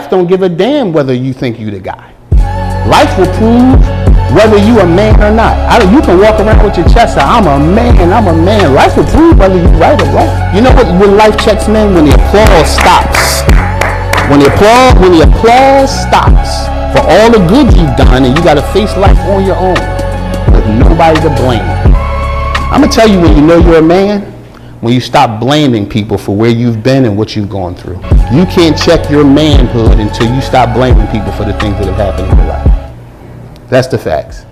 life don't give a damn whether you think you the guy. Life will prove whether you a man or not. You can walk around with your chest out, I'm a man. Life will prove whether you right or wrong. You know what? When life checks men, when the applause stops. When the applause stops for all the good you've done, and you got to face life on your own with nobody to blame. I'm gonna tell you when you know you're a man, when you stop blaming people for where you've been and what you've gone through. You can't check your manhood until you stop blaming people for the things that have happened in your life. That's the facts.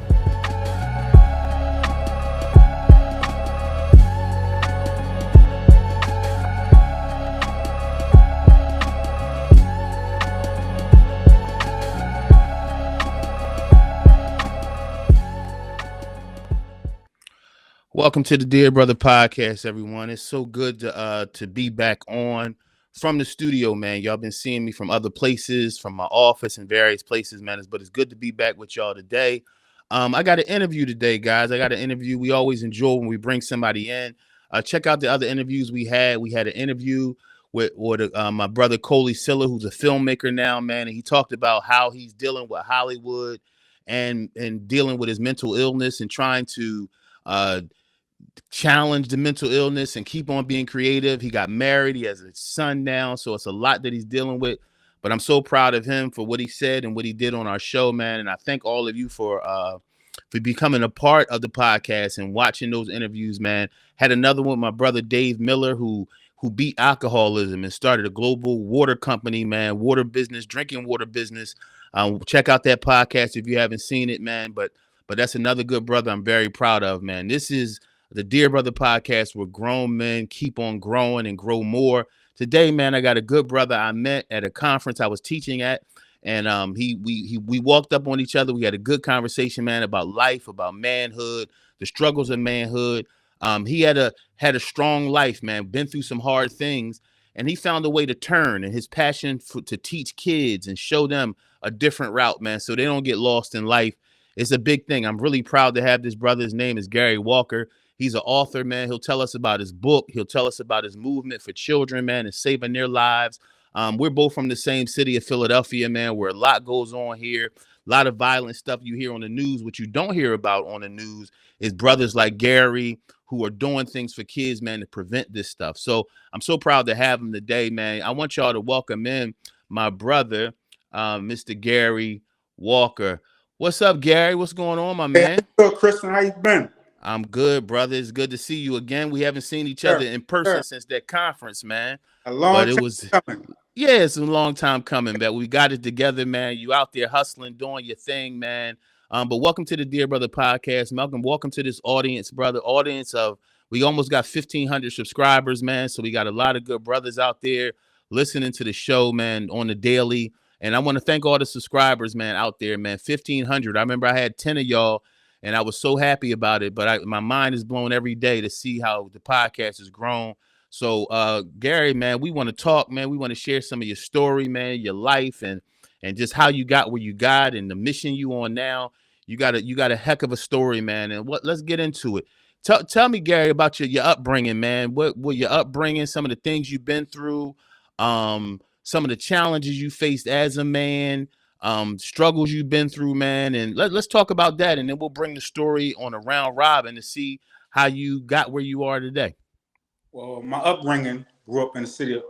Welcome to the Dear Brother Podcast, everyone. It's so good to be back on from the studio, man. Y'all been seeing me from other places, from my office and various places, man. But it's good to be back with y'all today. I got an interview today, guys. I got an interview. We always enjoy when we bring somebody in. Check out the other interviews we had. We had an interview with my brother Coley Siller, who's a filmmaker now, man. And he talked about how he's dealing with Hollywood and dealing with his mental illness and trying to challenge the mental illness and keep on being creative. He got married. He has a son now. So it's a lot that he's dealing with. But I'm so proud of him for what he said and what he did on our show, man. And I thank all of you for becoming a part of the podcast and watching those interviews, man. Had another one with my brother Dave Miller, who beat alcoholism and started a global water company, man, water business, drinking water business. Check out that podcast if you haven't seen it, man. But that's another good brother I'm very proud of, man. This is the Dear Brother Podcast, where grown men keep on growing and grow more. Today, man, I got a good brother I met at a conference I was teaching at, and we walked up on each other. We had a good conversation, man, about life, about manhood, the struggles of manhood. He had a strong life, man, been through some hard things, and he found a way to turn, and his passion to teach kids and show them a different route, man, so they don't get lost in life. It's a big thing. I'm really proud to have this brother. His name is Gary Walker. He's an author, man. He'll tell us about his book. He'll tell us about his movement for children, man, and saving their lives. We're both from the same city of Philadelphia, man, where a lot goes on here. A lot of violent stuff you hear on the news. What you don't hear about on the news is brothers like Gary who are doing things for kids, man, to prevent this stuff. So I'm so proud to have him today, man. I want y'all to welcome in my brother, Mr. Gary Walker. What's up, Gary? What's going on, my man? Hey, Christian, how you been? I'm good, brother. It's good to see you again. We haven't seen each other in person since that conference, man. A long time coming. Yeah, it's a long time coming, but we got it together, man. You out there hustling, doing your thing, man. But welcome to the Dear Brother Podcast. Malcolm, welcome to this audience, brother. We almost got 1,500 subscribers, man. So we got a lot of good brothers out there listening to the show, man, on the daily. And I want to thank all the subscribers, man, out there, man. 1,500. I remember I had 10 of y'all, and I was so happy about it. But my mind is blown every day to see how the podcast has grown. So, Gary, man, we want to talk, man. We want to share some of your story, man, your life, and just how you got where you got and the mission you on now. You got a heck of a story, man. And let's get into it. Tell me, Gary, about your upbringing, man. What your upbringing, some of the things you've been through, some of the challenges you faced as a man, struggles you've been through, man. And let's talk about that. And then we'll bring the story on a round robin to see how you got where you are today. Well, my upbringing, grew up in the city of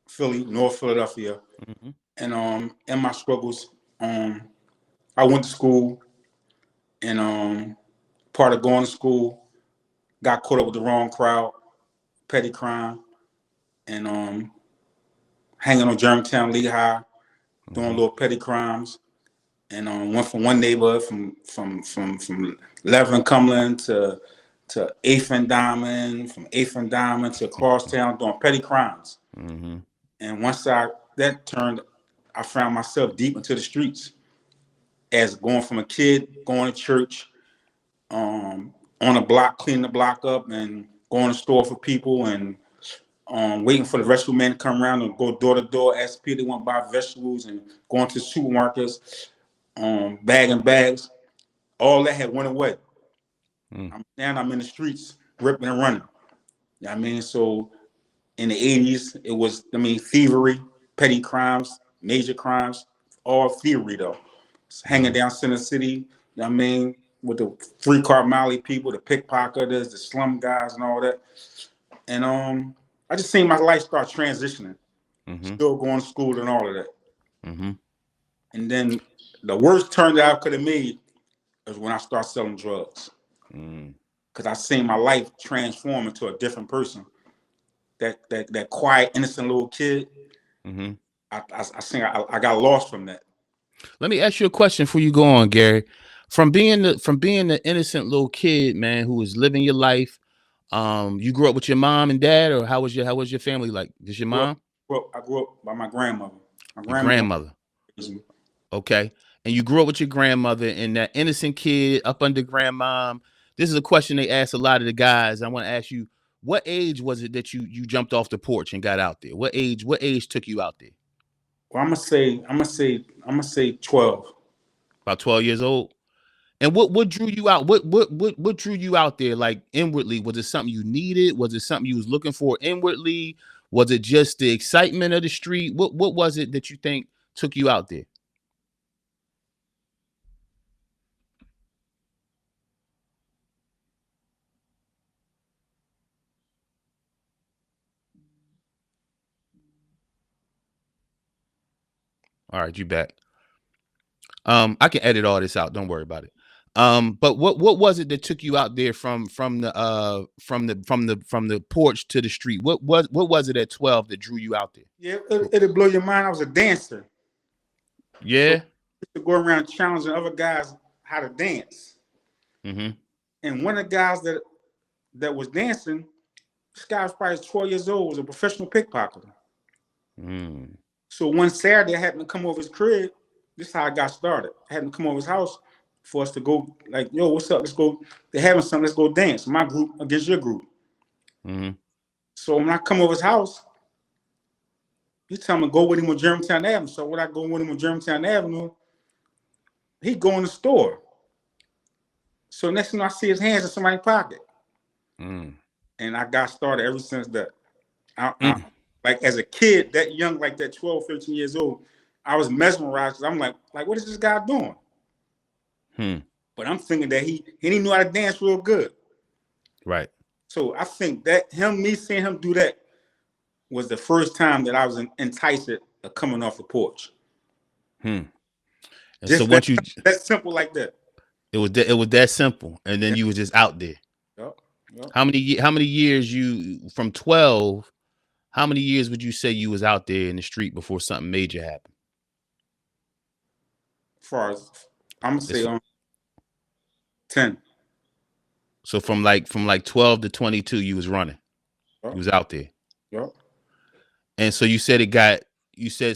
Philly, North Philadelphia. Mm-hmm. And in my struggles, I went to school, and part of going to school, got caught up with the wrong crowd, petty crime, and hanging on Germantown, Lehigh, doing little petty crimes, and went from one neighborhood from 11th and Cumberland to 8th and Diamond, from 8th and Diamond to Crosstown, doing petty crimes. Mm-hmm. And once that turned, I found myself deep into the streets, as going from a kid going to church, on a block, cleaning the block up, and going to the store for people, and waiting for the vegetable man to come around and go door to door, ask people they want to buy vegetables, and going to supermarkets, bagging bags. All that had went away. Now I'm in the streets, ripping and running. You know what I mean? So in the 80s, it was, thievery, petty crimes, major crimes, all theory though. It's hanging down Center City, you know what I mean, with the 3-car Molly people, the pickpocketers, the slum guys, and all that. And I just seen my life start transitioning, still going to school and all of that. And then the worst turn that I could have made is when I started selling drugs. Because I seen my life transform into a different person. That quiet, innocent little kid. I got lost from that. Let me ask you a question before you go on, Gary. From being the innocent little kid, man, who was living your life, you grew up with your mom and dad, or how was your family like? Just your mom? I grew up by my grandmother. Your grandmother. Okay. And you grew up with your grandmother and that innocent kid up under grandmom. This is a question they ask a lot of the guys. I want to ask you, what age was it that you jumped off the porch and got out there? What age took you out there? Well, I'm gonna say 12. About 12 years old. And what drew you out? What drew you out there, like inwardly? Was it something you needed? Was it something you was looking for inwardly? Was it just the excitement of the street? What was it that you think took you out there? All right, you back. I can edit all this out. Don't worry about it. But what was it that took you out there from the porch to the street? What was it at 12 that drew you out there? Yeah, it'll blow your mind. I was a dancer. Yeah. So to go around challenging other guys how to dance. And one of the guys that was dancing, this guy was probably 12 years old, was a professional pickpocketer. So one Saturday I happened to come over his crib. This is how I got started. I had to come over his house for us to go, like, yo, what's up? Let's go. They're having something. Let's go dance. My group against your group. So when I come over his house, he tell me to go with him on Germantown Avenue. So when I go with him on Germantown Avenue, he go in the store. So next thing I see his hands in somebody's pocket. And I got started ever since that. I, like as a kid, that young, like that 12, 13 years old, I was mesmerized because I'm like, what is this guy doing? But I'm thinking that he didn't know how to dance real good. Right. So I think that me seeing him do that was the first time that I was enticed of coming off the porch. And just so once that's simple like that. It was that simple, and then you was just out there. Yep. How many years you from 12? How many years would you say you was out there in the street before something major happened? As far as I'm gonna say 10. So from like 12 to 22, you was running. You was out there. Yep. And so you said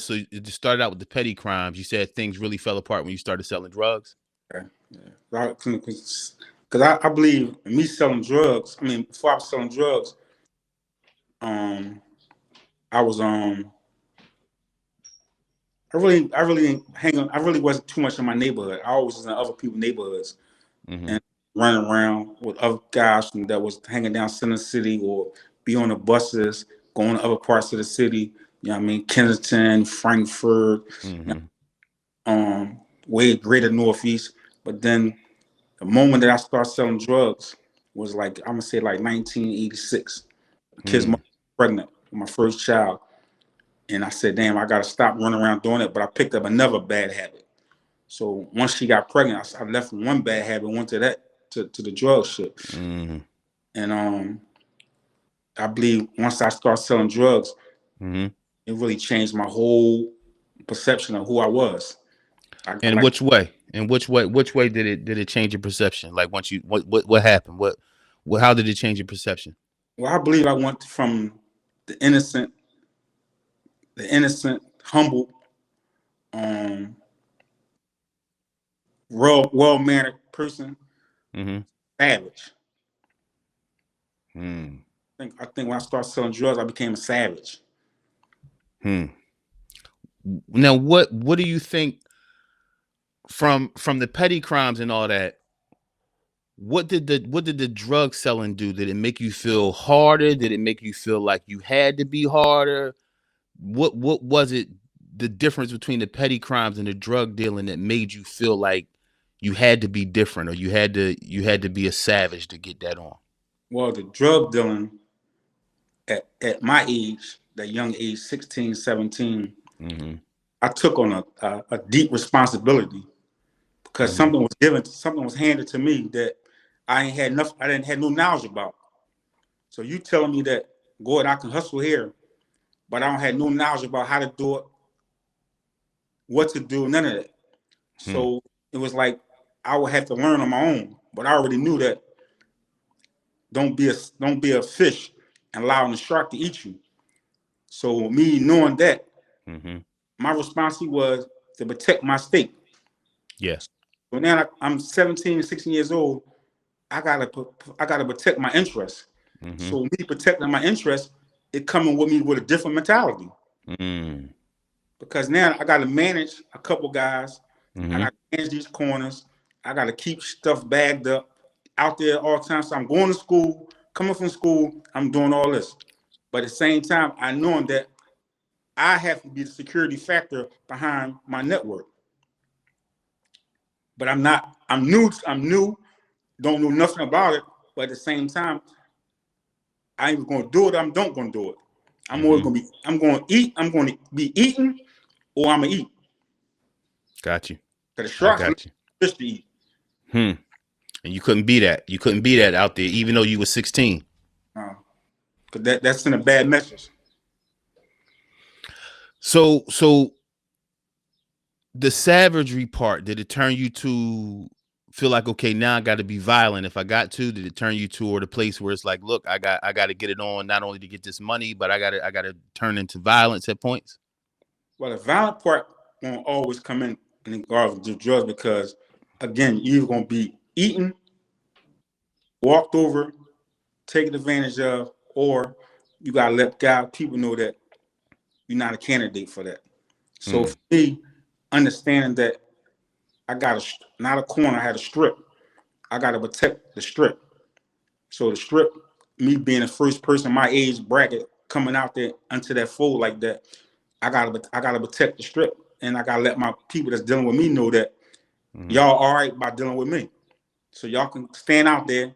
so it started out with the petty crimes. You said things really fell apart when you started selling drugs. Okay. Yeah. Because I believe me selling drugs. I mean, before I was selling drugs, I was I really wasn't too much in my neighborhood. I always was in other people's neighborhoods and running around with other guys that was hanging down Center City or be on the buses going to other parts of the city. You know what I mean? Kensington, Frankfurt, way greater Northeast. But then the moment that I started selling drugs was like, I'm gonna say like 1986. Kid's mom was pregnant with my first child. And I said, damn, I gotta stop running around doing it. But I picked up another bad habit. So once she got pregnant, I left from one bad habit, went to the drug shit. And I believe once I started selling drugs, it really changed my whole perception of who I was. Which way? Which way did it change your perception? Like once you what happened? How did it change your perception? Well, I believe I went from the innocent, humble, well-mannered person, savage. I think when I started selling drugs, I became a savage. Now, what do you think from the petty crimes and all that? What did the drug selling do? Did it make you feel harder? Did it make you feel like you had to be harder? What was it the difference between the petty crimes and the drug dealing that made you feel like you had to be different, or you had to be a savage to get that on? Well, the drug dealing at my age, that young age, 16, 17, I took on a deep responsibility because something was handed to me that I didn't have no knowledge about. So you telling me that, Gordon, I can hustle here, but I don't have no knowledge about how to do it, what to do, none of that. So it was like I would have to learn on my own. But I already knew that don't be a fish and allowing the shark to eat you. So me knowing that, my responsibility was to protect my state. Yes. So now I'm 17, 16 years old. I gotta protect my interests. So me protecting my interests, it coming with me with a different mentality. Because now I gotta manage a couple guys. I gotta manage these corners. I gotta keep stuff bagged up out there all the time. So I'm going to school, coming from school, I'm doing all this. But at the same time, I know that I have to be the security factor behind my network. But I'm not, I'm new, don't know nothing about it. But at the same time, I ain't gonna do it, I'm don't gonna do it. I'm always gonna be, I'm gonna eat, I'm gonna be eating, or I'm gonna eat. Got you. Because the sharks got you. Fish to eat. And you couldn't be that. You couldn't be that out there, even though you were 16. Because that's sending a bad message. So the savagery part, did it turn you to feel like, okay, now I got to be violent if I got to? Did it turn you toward a place where it's like, look, I got to get it on, not only to get this money, but I got to turn into violence at points? Well, the violent part won't always come in regard to drugs because, again, you're going to be eaten, walked over, taken advantage of, or you got to let people know that you're not a candidate for that. So for me, understanding that I got not a corner, I had a strip. I got to protect the strip. So the strip, me being the first person my age bracket coming out there into that fold like that, I gotta protect the strip, and I gotta let my people that's dealing with me know that y'all all right by dealing with me. So y'all can stand out there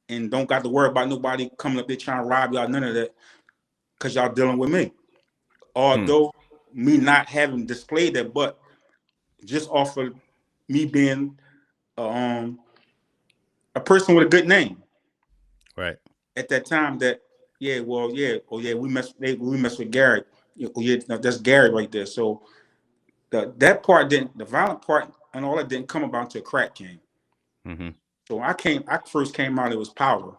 and don't got to worry about nobody coming up there trying to rob y'all, none of that, because y'all dealing with me. Although me not having displayed that, but just off of me being a person with a good name. Right. At that time that, we mess with Gary. Oh yeah, that's Gary right there. So that part didn't, the violent part and all that didn't come about until crack came. So I first came out, it was powder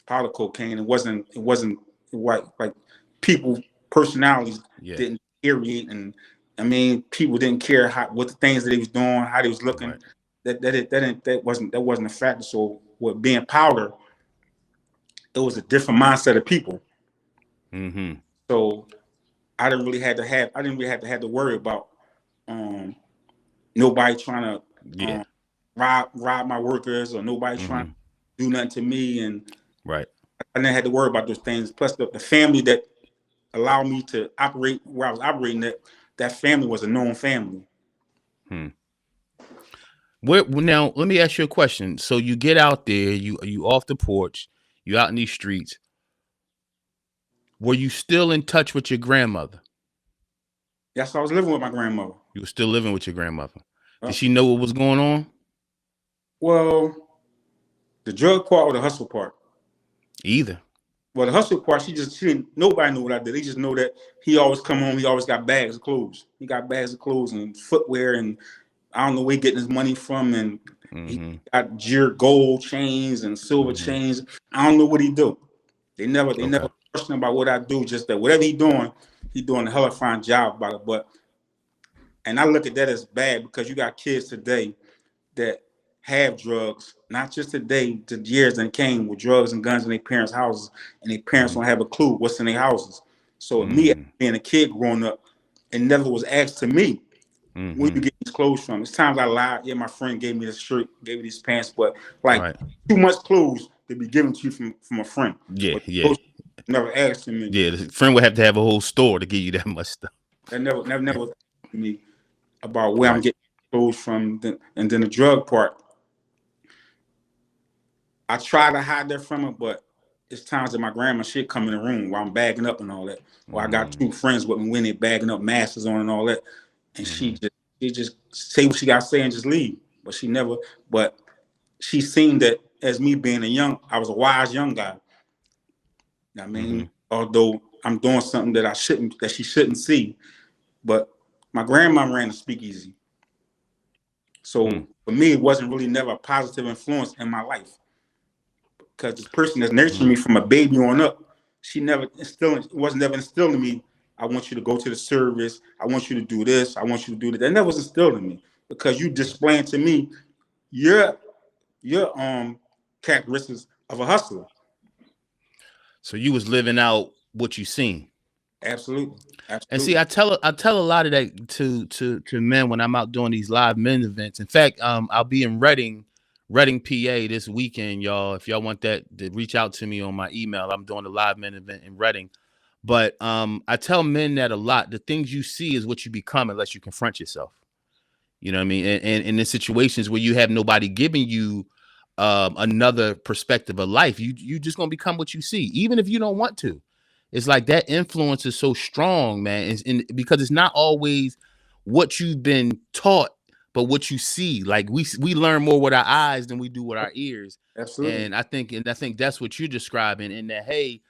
cocaine. It wasn't like people personalities didn't irritate, and I mean people didn't care what the things that he was doing, how they was looking. Right. That wasn't a factor. So with being powder, it was a different mindset of people. So I didn't really have to have to worry about nobody trying to rob my workers, or nobody trying to do nothing to me, and I didn't have to worry about those things. Plus the family that allowed me to operate where I was operating, that family was a known family. Now let me ask you a question. So you get out there, you off the porch, you out in these streets. Were you still in touch with your grandmother? Yes, I was living with my grandmother. You were still living with your grandmother. Did she know what was going on? Well, the drug part or the hustle part? Either. Well, the hustle part, nobody knew what I did. They just know that he always come home, he always got bags of clothes. He got bags of clothes and footwear, and I don't know where he getting his money from, and he got gold chains and silver chains. I don't know what he do. They never question about what I do, just that whatever he doing a hell of a fine job about it. And I look at that as bad, because you got kids today that have drugs, not just today, the years that came with drugs and guns in their parents' houses, and their parents don't have a clue what's in their houses. So me being a kid growing up, it never was asked to me, where you get these clothes from? It's times I lied. Yeah, my friend gave me this shirt, gave me these pants, but too much clothes to be given to you from a friend. Yeah. Never asked to me. Yeah, the friend would have to have a whole store to give you that much stuff. That never was to me about where I'm Right. getting clothes from. And then the drug part, I try to hide that from her, but it's times that my grandma shit come in the room while I'm bagging up and all that. Or I got two friends with me when they bagging up masses on and all that, and she just say what she got to say and just leave. But she never. But she seen that as me being I was a wise young guy. I mean, although I'm doing something that she shouldn't see, but my grandma ran a speakeasy. So for me, it wasn't really never a positive influence in my life because this person that's nurturing me from a baby on up, it wasn't never instilled in me. I want you to go to the service. I want you to do this. I want you to do that. That never was instilled in me because you displaying to me your characteristics of a hustler. So you was living out what you seen. Absolutely. And see, Absolutely. I tell a lot of that to men when I'm out doing these live men events. In fact, I'll be in Reading, PA this weekend, y'all. If y'all want that, to reach out to me on my email. I'm doing a live men event in Reading. But I tell men that a lot. The things you see is what you become unless you confront yourself. You know what I mean? And in situations where you have nobody giving you another perspective of life, you just gonna become what you see, even if you don't want to. It's like that influence is so strong, man. Because it's not always what you've been taught, but what you see. Like we learn more with our eyes than we do with our ears. Absolutely. And I think that's what you're describing. In that, hey,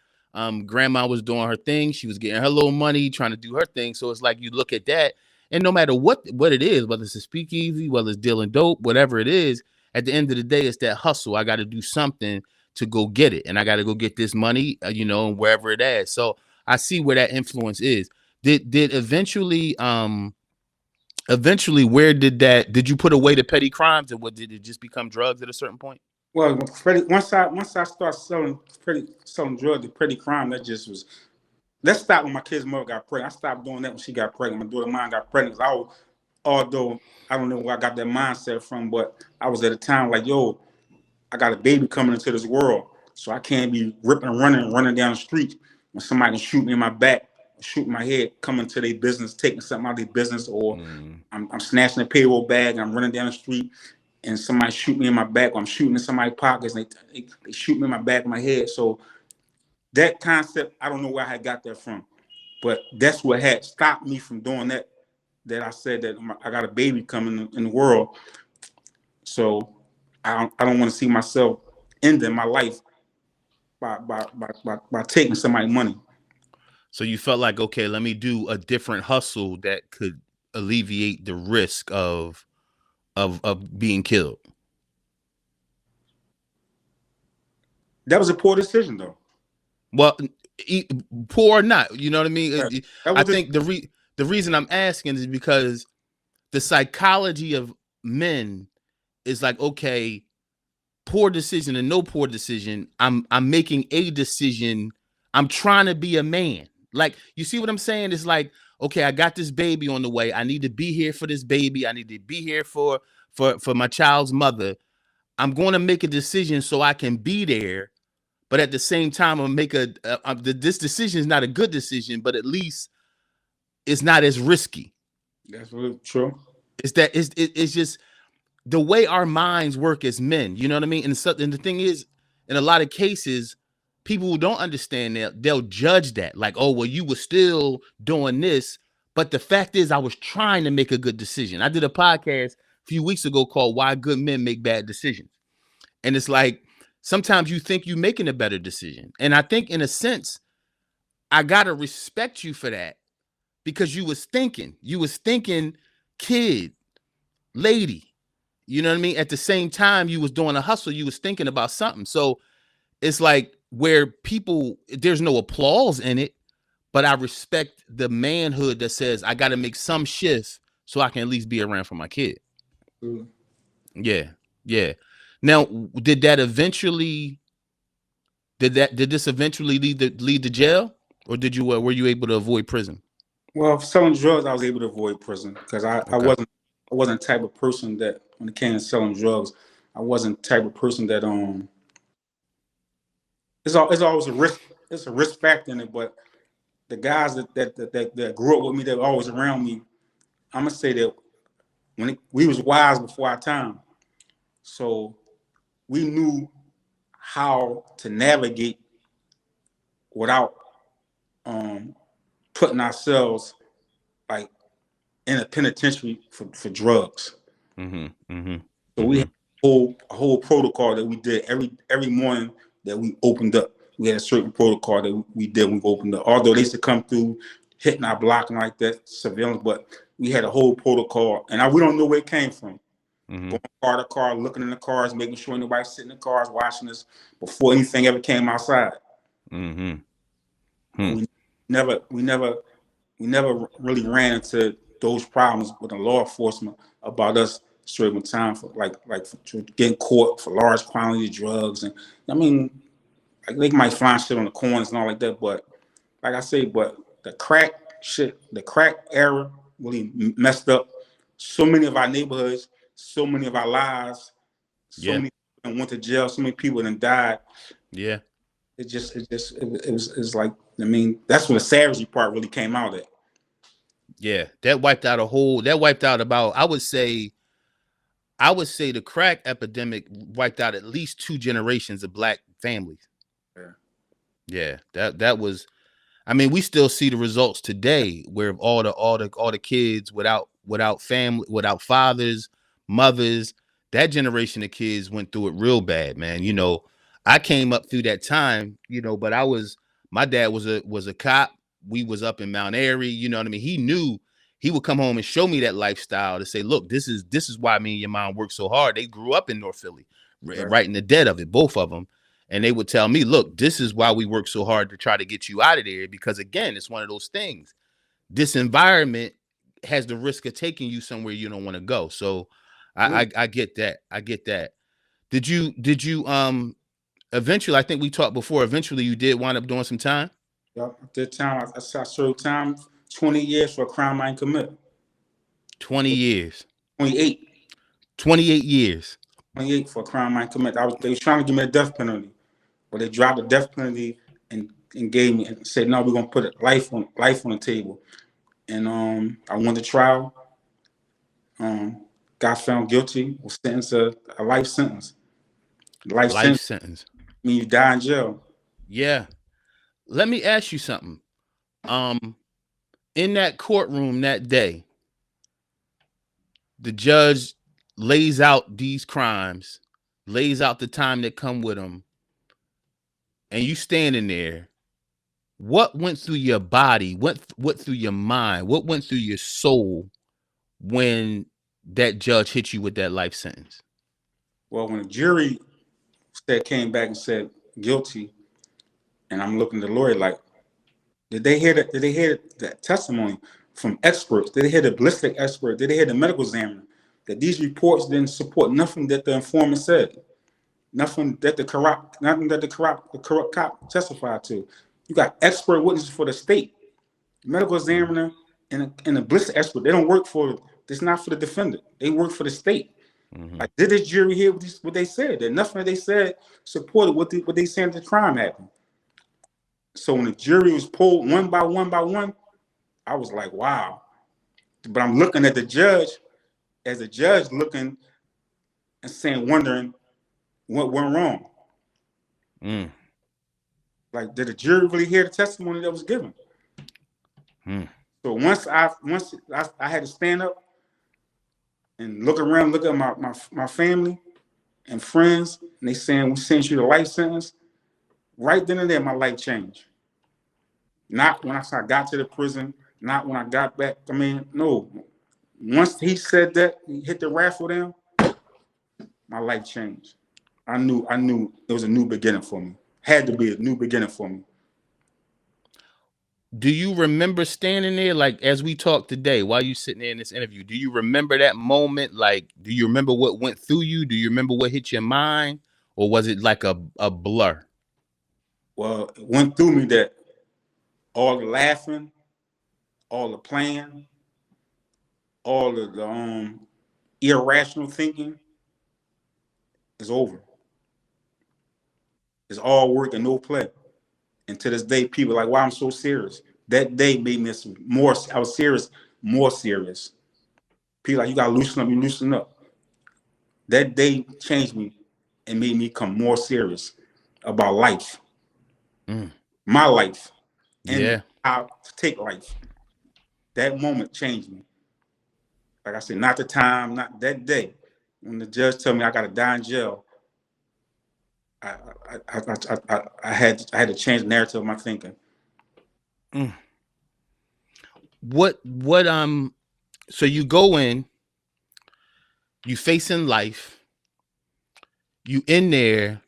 grandma was doing her thing. She was getting her little money, trying to do her thing. So it's like you look at that, and no matter what it is, whether it's a speakeasy, whether it's dealing dope, whatever it is, at the end of the day, it's that hustle. I got to do something to go get it, and I got to go get this money, wherever it is. So I see where that influence is. Did eventually, where did you put away the petty crimes, and what did it just become drugs at a certain point? Well, once I start selling drugs, the petty crime, that stopped when my kid's mother got pregnant. I stopped doing that when she got pregnant. My daughter mine got pregnant. Although I don't know where I got that mindset from, but I was at a time like, yo, I got a baby coming into this world, so I can't be ripping and running down the street when somebody can shoot me in my back, shoot my head, coming to their business, taking something out of their business, or I'm snatching a payroll bag and I'm running down the street and somebody shoot me in my back, or I'm shooting in somebody's pockets and they shoot me in my back, my head. So that concept, I don't know where I got that from, but that's what had stopped me from doing that. That I said that I got a baby coming in the world, so I don't want to see myself ending my life by taking somebody's money. So you felt like, okay, let me do a different hustle that could alleviate the risk of being killed. That was a poor decision, though. Well, poor or not, you know what I mean? Yeah, I think the reason I'm asking is because the psychology of men is like, okay, poor decision and no poor decision. I'm making a decision. I'm trying to be a man. Like, you see what I'm saying? It's like, okay, I got this baby on the way. I need to be here for this baby. I need to be here for my child's mother. I'm going to make a decision so I can be there. But at the same time, I'll make this decision is not a good decision, but at least it's not as risky. That's really true. It's just the way our minds work as men. You know what I mean? And the thing is, in a lot of cases, people who don't understand that, they'll judge that. Like, oh, well, you were still doing this. But the fact is, I was trying to make a good decision. I did a podcast a few weeks ago called Why Good Men Make Bad Decisions. And it's like, sometimes you think you're making a better decision. And I think, in a sense, I got to respect you for that, because you was thinking, kid, lady, you know what I mean? At the same time you was doing a hustle, you was thinking about something. So it's like, where people, there's no applause in it, but I respect the manhood that says, I got to make some shifts so I can at least be around for my kid. Mm. Yeah. Yeah. Now, did this eventually lead to jail, or were you able to avoid prison? Well, for selling drugs, I was able to avoid prison because I wasn't the type of person that, when it came to selling drugs, I wasn't the type of person that it's always a risk. It's a risk factor in it, but the guys that grew up with me, that were always around me, I'm gonna say that we was wise before our time, so we knew how to navigate without putting ourselves like in a penitentiary for drugs. So we had a whole protocol that we did every morning that we opened up. We had a certain protocol that we did when we opened up. Although they used to come through hitting our block and like that, surveillance, but we had a whole protocol, and we don't know where it came from. Going car to car, looking in the cars, making sure nobody's sitting in the cars watching us before anything ever came outside. We never really ran into those problems with the law enforcement about us serving time for for getting caught for large quantities of drugs. And I mean, like they might find shit on the corners and all like that, but like I say, but the crack shit, the crack era really messed up so many of our neighborhoods, so many of our lives, so many people went to jail, so many people that died. Yeah. It was like, I mean, that's when the savagery part really came out at. Yeah, that wiped out about, I would say the crack epidemic wiped out at least 2 generations of black families. Yeah, that was, I mean, we still see the results today, where all the kids without family, without fathers, mothers, that generation of kids went through it real bad, man. You know, I came up through that time, you know, but my dad was a cop. We was up in Mount Airy, you know what I mean? He knew, he would come home and show me that lifestyle to say, look, this is why me and your mom worked so hard. They grew up in North Philly, right in the dead of it, both of them. And they would tell me, look, this is why we work so hard to try to get you out of there. Because again, it's one of those things. This environment has the risk of taking you somewhere you don't want to go. So I get that. I get that. Did you eventually, I think we talked before, eventually you did wind up doing some time? Yep. At that time, I served time 20 years for a crime I ain't commit. 20 years. 28. 28 years. 28 for a crime I ain't commit. They was trying to give me a death penalty, but they dropped the death penalty and gave me and said, no, we're gonna put life on the table. And I went to trial. Got found guilty. Was sentenced to a life sentence. Life sentence. I mean, you die in jail. Yeah. Let me ask you something. In that courtroom that day, the judge lays out these crimes, lays out the time that come with them, and you standing there. What went through your body? What through your mind? What went through your soul when that judge hit you with that life sentence? Well, when the jury came back and said guilty, and I'm looking at the lawyer like, did they hear that? Did they hear that testimony from experts? Did they hear the ballistic expert? Did they hear the medical examiner? That these reports didn't support nothing that the informant said, nothing that the corrupt cop testified to. You got expert witnesses for the state, medical examiner, and a ballistic expert. They don't work for. It's not for the defendant. They work for the state. Like, did this jury hear what they said? That nothing that they said supported what they said the crime happened. So when the jury was pulled one by one, I was like, wow. But I'm looking at the judge, as a judge looking and saying, wondering what went wrong. Like, did the jury really hear the testimony that was given? So once I had to stand up and look around, look at my family and friends, and they saying, we sent you the life sentence. Right then and there, my life changed. Not when I got to the prison, not when I got back. I mean, no. Once he said that, he hit the raffle down, my life changed. I knew it was a new beginning for me. Had to be a new beginning for me. Do you remember standing there, like, as we talk today, while you sitting there in this interview? Do you remember that moment? Like, do you remember what went through you? Do you remember what hit your mind? Or was it like a blur? Well, it went through me that all the laughing, all the playing, all of the irrational thinking is over. It's all work and no play. And to this day, people are like, why I'm so serious? That day made me more. I was serious, more serious. People like, you gotta loosen up. You loosen up. That day changed me and made me become more serious about life, my life, and how to take life. That moment changed me. Like I said, not the time, not that day. When the judge told me I got to die in jail, I had to change the narrative of my thinking. What so you go in, you facing life, you in there.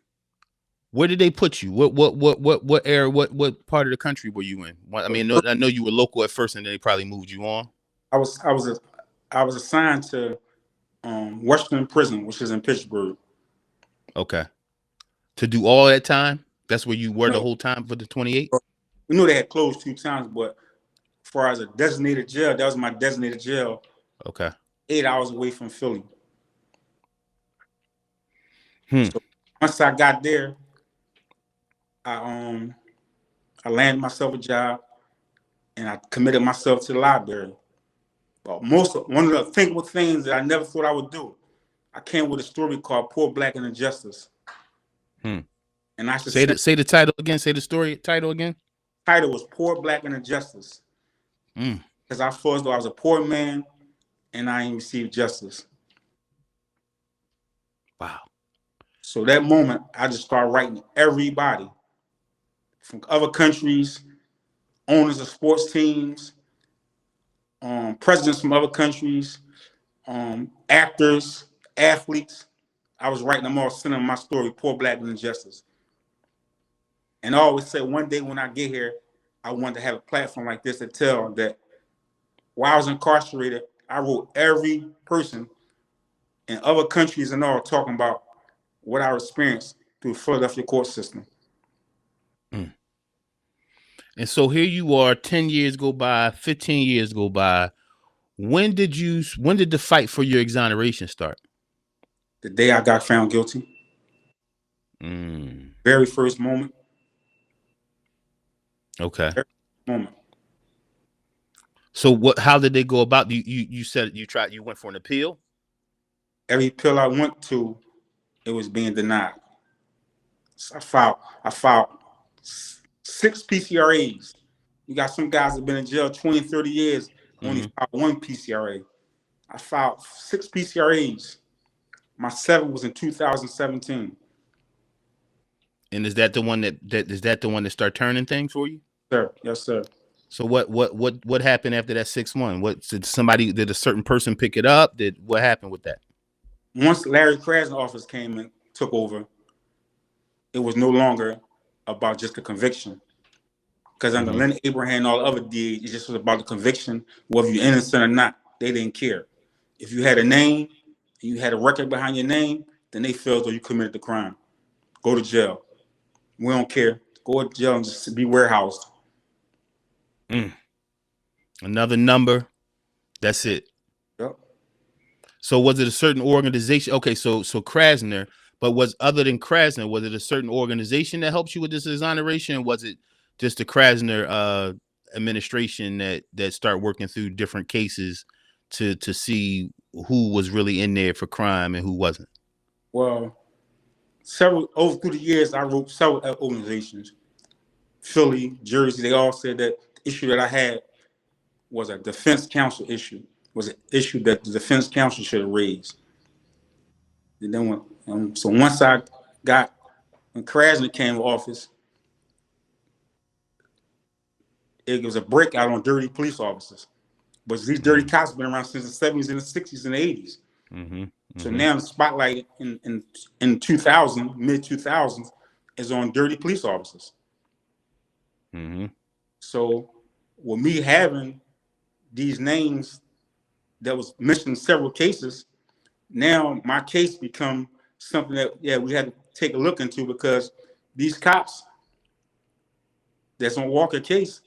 Where did they put you? What area? What part of the country were you in? I mean, I know you were local at first, and then they probably moved you on. I was assigned to Western Prison, which is in Pittsburgh. Okay. To do all that time? That's where you were No. the whole time for the 28? We knew they had closed 2 times, but as far as a designated jail, that was my designated jail. Okay. 8 hours away from Philly. So once I got there, I landed myself a job and I committed myself to the library. But one of the thinkable things that I never thought I would do, I came with a story called Poor, Black, and Injustice. And I should say the title again. Say the story title again. Title was Poor, Black, and Injustice. Because I felt as though I was a poor man and I ain't received justice. Wow. So that moment, I just started writing everybody from other countries, owners of sports teams, presidents from other countries, actors, athletes. I was writing them all, sending them my story, Poor, Black, and Injustice. And I always said one day when I get here, I wanted to have a platform like this to tell that while I was incarcerated, I wrote every person in other countries and all talking about what I experienced through the Philadelphia court system. And so here you are, 10 years go by, 15 years go by. When did the fight for your exoneration start? The day I got found guilty. Very first moment. Okay. Very first moment. So how did they go about? You said you went for an appeal? Every appeal I went to, it was being denied. So I filed 6 PCRAs. You got some guys that have been in jail 20, 30 years, only filed 1 PCRA. I filed 6 PCRAs. My 7th was in 2017. And is that the one that start turning things for you? Sir, yes, sir. So what happened after that 6th one? Did a certain person pick it up? What happened with that? Once Larry Krasner's office came and took over, it was no longer about just the conviction. Because under Lynn Abraham and all the other DAs, it just was about the conviction, whether you're innocent or not. They didn't care. If you had a name, and you had a record behind your name, then they felt as though you committed the crime. Go to jail. We don't care. Go to jail and just be warehoused. Another number. That's it. Yep. So was it a certain organization? Okay, so Krasner, but other than Krasner, was it a certain organization that helps you with this exoneration? Was it just the Krasner administration that start working through different cases to see who was really in there for crime and who wasn't? Well, over through the years, I wrote several organizations. Philly, Jersey, they all said that the issue that I had was a defense counsel issue, was an issue that the defense counsel should have raised. And then so once when Krasner came to office, it was a breakout on dirty police officers. But these dirty cops have been around since the 70s and the 60s and the 80s. So now the spotlight in 2000, mid-2000s, is on dirty police officers. So with me having these names that was mentioned in several cases, now my case become something that we had to take a look into, because these cops that's on Walker case,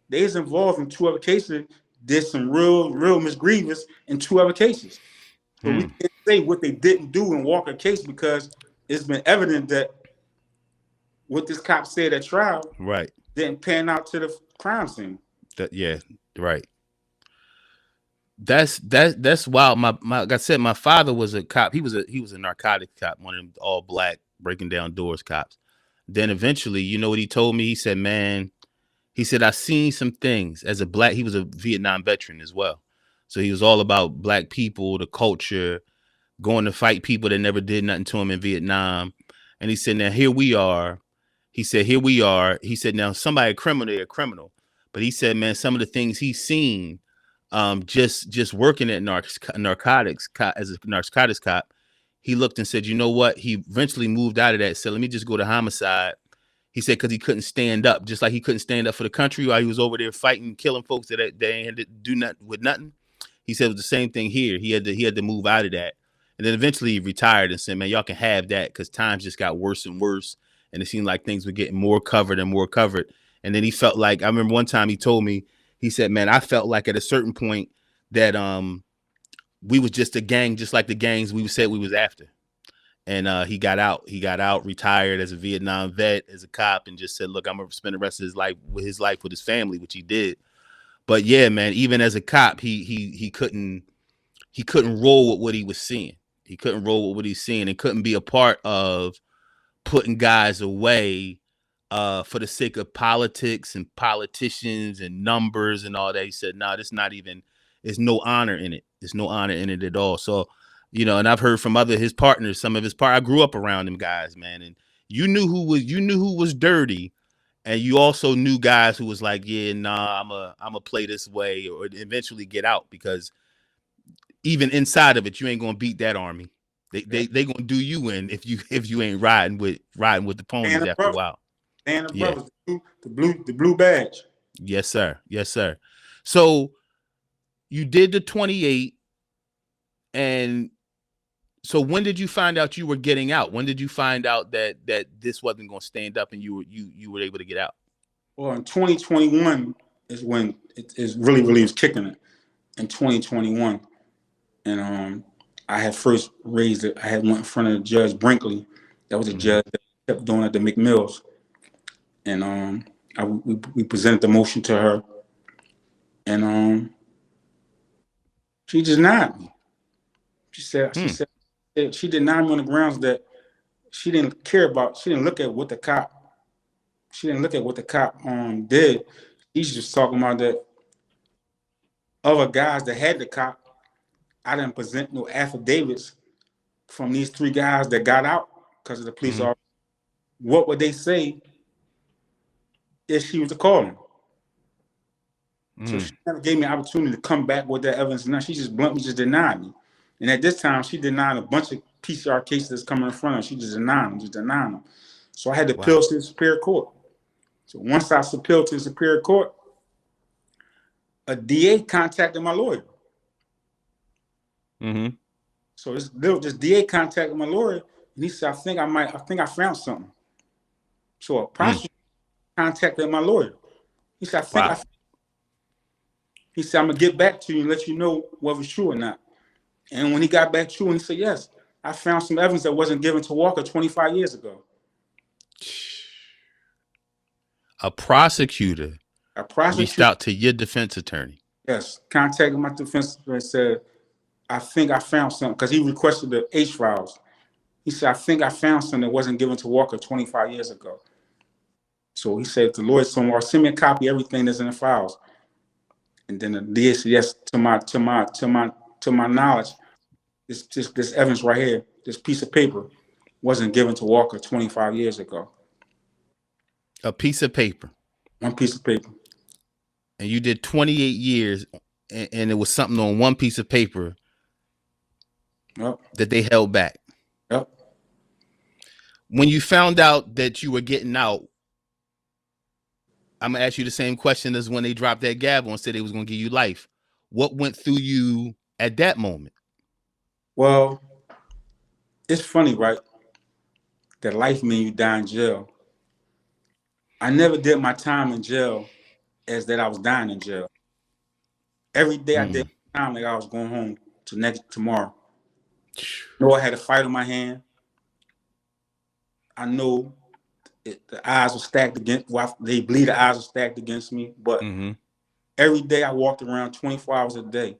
they is involved in 2 other cases, did some real misgrievous in 2 other cases. So we can't say what they didn't do in Walker case, because it's been evident that what this cop said at trial didn't pan out to crime scene. Yeah, right. That's wild. My like I said, my father was a cop. He was a narcotics cop, one of them all black breaking down doors cops. Then eventually, you know what he told me? He said, "Man," he said, "I seen some things as a black." He was a Vietnam veteran as well, so he was all about black people, the culture, going to fight people that never did nothing to him in Vietnam. And he said, "Now here we are." He said, "Here we are." He said, "Now somebody a criminal, they're a criminal." But he said, "Man, some of the things he's seen, just working at narcotics as a narcotics cop, he looked and said, you know what? He eventually moved out of that. Said, let me just go to homicide." He said, because he couldn't stand up, just like he couldn't stand up for the country while he was over there fighting, killing folks that they had to do nothing with nothing. He said it was the same thing here. He had to move out of that. And then eventually he retired and said, man, y'all can have that, because times just got worse and worse. And it seemed like things were getting more covered and more covered. And then he felt like, I remember one time he told me, he said, man, I felt like at a certain point that we was just a gang, just like the gangs we said we was after. And he got out, retired as a Vietnam vet, as a cop, and just said, look, I'm gonna spend the rest of his life with his family, which he did. But yeah, man, even as a cop, he couldn't roll with what he was seeing. He couldn't roll with what he's seeing, and couldn't be a part of putting guys away for the sake of politics and politicians and numbers and all that. He said, no, this not even, there's no honor in it. There's no honor in it at all. So, you know, and I've heard from his partners, some of his I grew up around them guys, man. And you knew who was dirty. And you also knew guys who was like, yeah, nah, I'm a play this way, or eventually get out, because even inside of it, you ain't gonna beat that army. They gonna do you in if you ain't riding with the ponies after a while. And the brothers, the blue badge. Yes, sir. Yes, sir. So you did the 28, and so when did you find out you were getting out? When did you find out that this wasn't going to stand up and you were able to get out? Well, in 2021 is when it is really was kicking it. In 2021, and I had first raised it. I had went in front of Judge Brinkley. That was a judge that kept doing at the McMills, and we presented the motion to her, and she denied me. She said she denied me on the grounds that she didn't care about. She didn't look at what the cop. She didn't look at what the cop did. She's just talking about that other guys that had the cop. I didn't present no affidavits from these 3 guys that got out because of the police officer. What would they say if she was to call them? So she never gave me an opportunity to come back with that evidence. Now she just bluntly just denied me. And at this time, she denied a bunch of PCR cases that's coming in front of her. She just denied them. So I had to appeal to the Superior Court. So once I appealed to the Superior Court, a DA contacted my lawyer. So this DA contacted my lawyer, and he said, I think I found something. So a prosecutor contacted my lawyer. He said, he said, I'm gonna get back to you and let you know whether it's true or not. And when he got back to you, he said, yes, I found some evidence that wasn't given to Walker 25 years ago. A prosecutor reached out to your defense attorney. Yes, contacted my defense attorney and said, I think I found something, because he requested the H files. He said, I think I found something that wasn't given to Walker 25 years ago. So he said, the lawyer said, well, send me a copy of everything that's in the files. And then the DA said, yes, to my knowledge, this evidence right here, this piece of paper, wasn't given to Walker 25 years ago. A piece of paper. One piece of paper. And you did 28 years, and it was something on one piece of paper that they held back. Yep. When you found out that you were getting out, I'm going to ask you the same question as when they dropped that gavel and said they was going to give you life. What went through you at that moment? Well, it's funny, right? That life means you die in jail. I never did my time in jail as that I was dying in jail. Every day I did my time like I was going home tomorrow. I know I had a fight on my hand. I know the odds were stacked against. Well, they believe the odds are stacked against me. But every day I walked around 24 hours a day.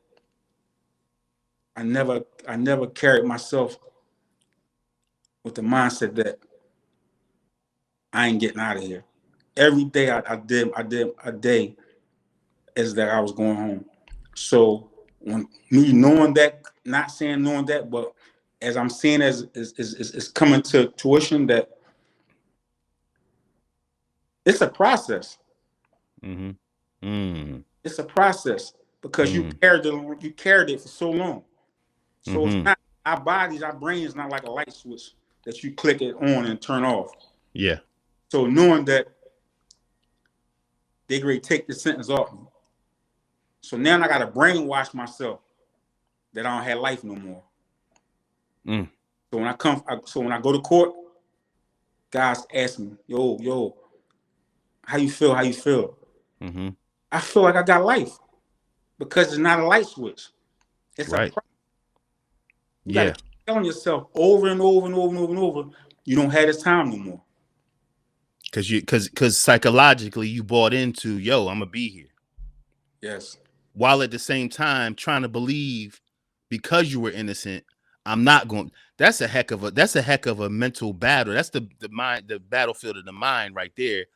I never carried myself with the mindset that I ain't getting out of here. Every day I did a day as that I was going home. So when me knowing that, not saying knowing that, but as I'm seeing as is coming to tuition that it's a process. It's a process because you carried it for so long. So it's not our bodies, our brain is not like a light switch that you click it on and turn off. Yeah. So knowing that they grade take the sentence off me. So now I gotta brainwash myself that I don't have life no more. So when I go to court, guys ask me, yo, how you feel? How you feel? I feel like I got life because it's not a light switch. It's right. You gotta keep telling yourself over and over and over and over and over, you don't have this time no more. Because psychologically you bought into, yo, I'm gonna be here. Yes. While at the same time trying to believe because you were innocent, I'm not going. That's a heck of a mental battle. That's the mind, the battlefield of the mind right there.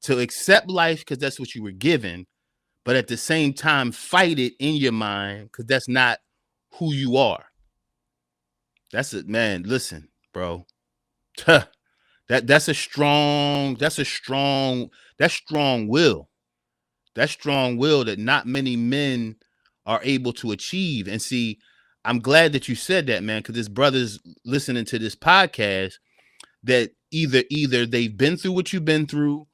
To accept life because that's what you were given, but at the same time fight it in your mind because that's not who you are. That's it, man. Listen, bro. That's strong will. That's strong will that not many men are able to achieve. And see, I'm glad that you said that, man, because there's brothers listening to this podcast that either they've been through what you've been through,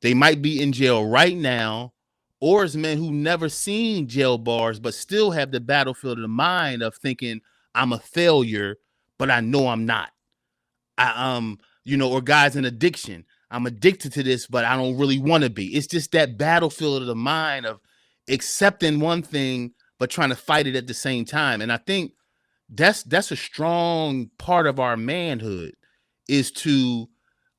they might be in jail right now, or it's men who never seen jail bars but still have the battlefield of the mind of thinking I'm a failure, but I know I'm not. Or guys in addiction. I'm addicted to this, but I don't really want to be. It's just that battlefield of the mind of accepting one thing, but trying to fight it at the same time. And I think that's a strong part of our manhood is to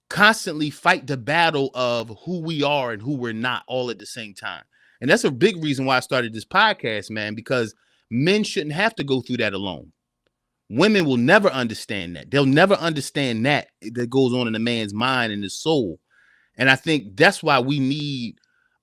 constantly fight the battle of who we are and who we're not all at the same time. And that's a big reason why I started this podcast, man, because men shouldn't have to go through that alone. Women will never understand that. They'll never understand that goes on in a man's mind and his soul. And I think that's why we need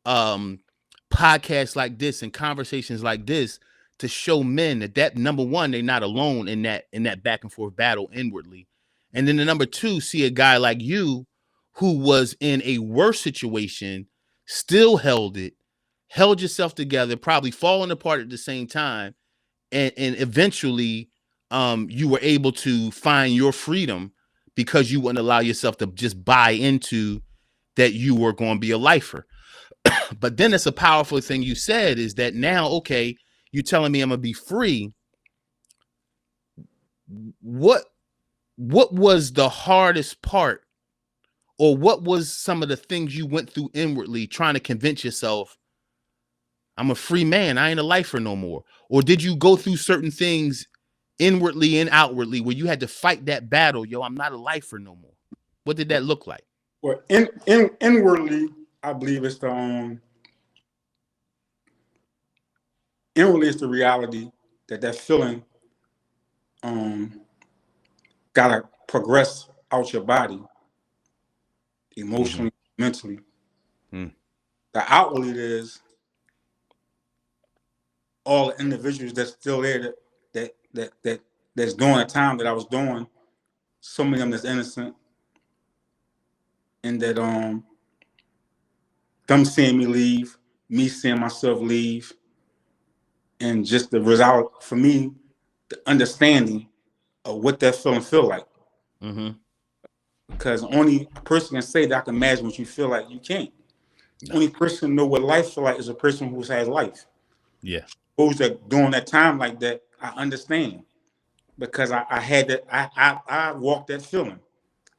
podcasts like this and conversations like this to show men that number one, they're not alone in that back and forth battle inwardly. And then the number two, see a guy like you who was in a worse situation, still held yourself together, probably falling apart at the same time. And eventually you were able to find your freedom because you wouldn't allow yourself to just buy into that you were going to be a lifer. But then it's a powerful thing you said is that now, okay, you're telling me I'm going to be free. What was the hardest part, or what was some of the things you went through inwardly trying to convince yourself I'm a free man, I ain't a lifer no more? Or did you go through certain things inwardly and outwardly where you had to fight that battle? Yo, I'm not a lifer no more. What did that look like? Well, inwardly, I believe it's the inwardly it's the reality that feeling gotta progress out your body emotionally, mentally. The outwardly is all the individuals that's still there that's doing the time that I was doing. Some of them that's innocent, and that them seeing me leave, me seeing myself leave, and just the result for me, the understanding of what that feeling feel like. Because only person can say that I can imagine what you feel like. You can't. No. Only person know what life feel like is a person who has life. Yeah. Those that during that time like that, I understand because I had that. I walked that feeling.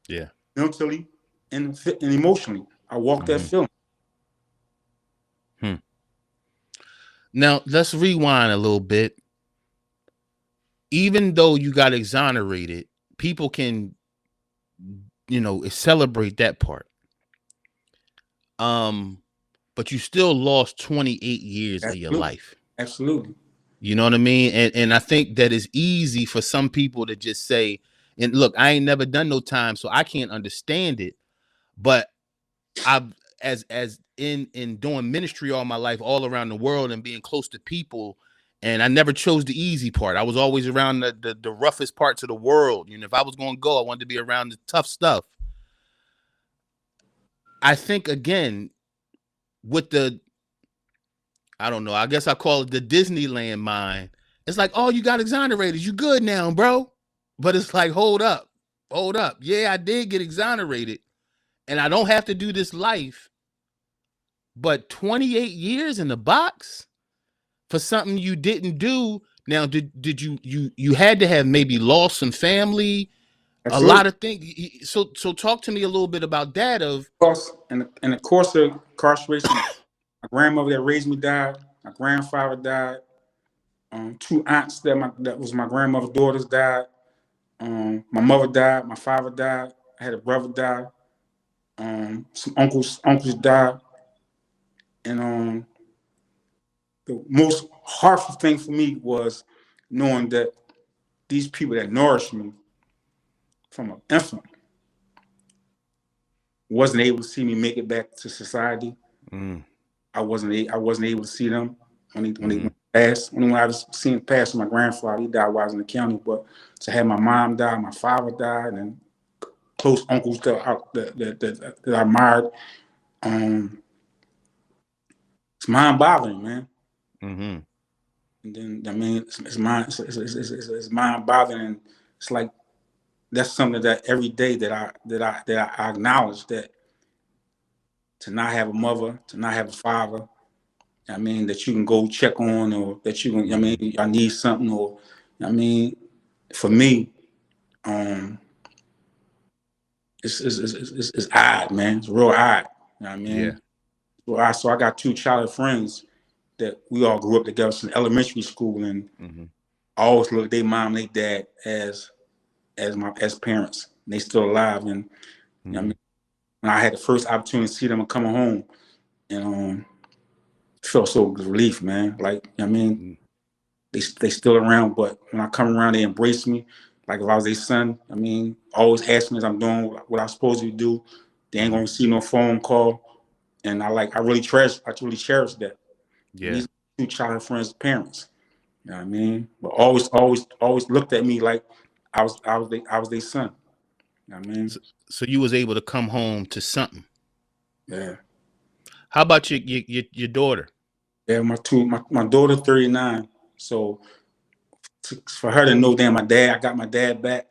Yeah. Mentally and emotionally, I walked that feeling. Now let's rewind a little bit. Even though you got exonerated, people can celebrate that part. But you still lost 28 years of your Absolutely. life. Absolutely. You know what I mean? And I think that it's easy for some people to just say, and look, I ain't never done no time, so I can't understand it. But I've as in doing ministry all my life, all around the world and being close to people, and I never chose the easy part. I was always around the roughest parts of the world. If I was gonna go, I wanted to be around the tough stuff. I think again, with the I don't know, I guess I call it the Disneyland mind. It's like, oh, you got exonerated. You good now, bro. But it's like, hold up. Hold up. Yeah, I did get exonerated. And I don't have to do this life. But 28 years in the box for something you didn't do. Now, did you had to have maybe lost some family, a Absolutely. lot of things. So talk to me a little bit about that. Of Course, in the course of incarceration, my grandmother that raised me died. My grandfather died. Two aunts that was my grandmother's daughters died. My mother died. My father died. I had a brother die. Some uncles died. And the most hurtful thing for me was knowing that these people that nourished me from an infant wasn't able to see me make it back to society. mm, I wasn't able to see them when mm-hmm, they passed. When I was seeing pass my grandfather, he died while I was in the county. But to have my mom die, my father died, and close uncles that I admired, it's mind boggling, man. mm-hmm. And then I mean, it's mind boggling, and it's like that's something that every day that I acknowledge that to not have a mother, to not have a father, I mean, that you can go check on, or that you can, I Mm-hmm. mean, I need something, or, I mean, for me, um, it's odd, man. It's real odd. You know what I Yeah. mean? So I got two childhood friends that we all grew up together since elementary school, and Mm-hmm. I always look at their mom and their dad as parents. And they still alive, and you know what I Mm-hmm. mean, when I had the first opportunity to see them coming home, and it felt so relief, man. Like, you know what I mean, they still around, but when I come around, they embrace me. Like if I was their son, I mean, always ask me as I'm doing what I'm supposed to do. They ain't Mm-hmm. gonna receive no phone call, and I really cherish that. And Yeah. these two childhood friends, parents, you know what I mean. But always looked at me like I was their son. You know what I mean. So you was able to come home to something. Yeah, How about your daughter? yeah. My daughter 39, so for her to know, damn, I got my dad back.